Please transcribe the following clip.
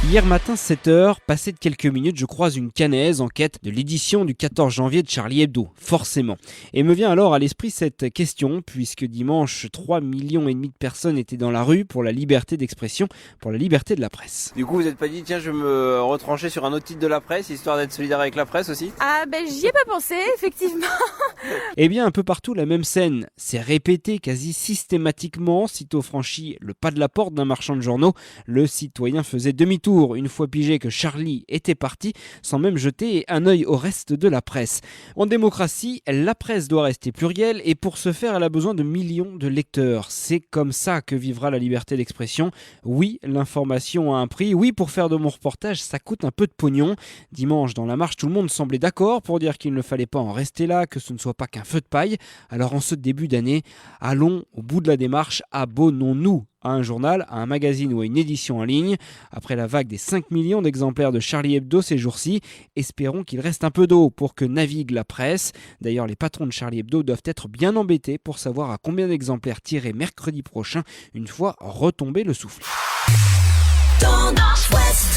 Hier matin, 7h, passé de quelques minutes, je croise une canaise en quête de l'édition du 14 janvier de Charlie Hebdo, forcément. Et me vient alors à l'esprit cette question, puisque dimanche, 3,5 millions de personnes étaient dans la rue pour la liberté d'expression, pour la liberté de la presse. Du coup, vous n'êtes pas dit, tiens, je vais me retrancher sur un autre titre de la presse, histoire d'être solidaire avec la presse aussi? Ah ben j'y ai pas pensé, effectivement. Eh bien, un peu partout, la même scène s'est répétée quasi systématiquement. Sitôt franchi le pas de la porte d'un marchand de journaux, le citoyen faisait demi-tour une fois pigé que Charlie était parti, sans même jeter un œil au reste de la presse. En démocratie, la presse doit rester plurielle et pour ce faire, elle a besoin de millions de lecteurs. C'est comme ça que vivra la liberté d'expression. Oui, l'information a un prix. Oui, pour faire de mon reportage, ça coûte un peu de pognon. Dimanche, dans la marche, tout le monde semblait d'accord pour dire qu'il ne fallait pas en rester là, que ce ne soit pas qu'un feu de paille. Alors en ce début d'année, allons au bout de la démarche, abonnons-nous à un journal, à un magazine ou à une édition en ligne. Après la vague des 5 millions d'exemplaires de Charlie Hebdo ces jours-ci, espérons qu'il reste un peu d'eau pour que navigue la presse. D'ailleurs, les patrons de Charlie Hebdo doivent être bien embêtés pour savoir à combien d'exemplaires tirer mercredi prochain, une fois retombé le soufflet. Tendance Ouest.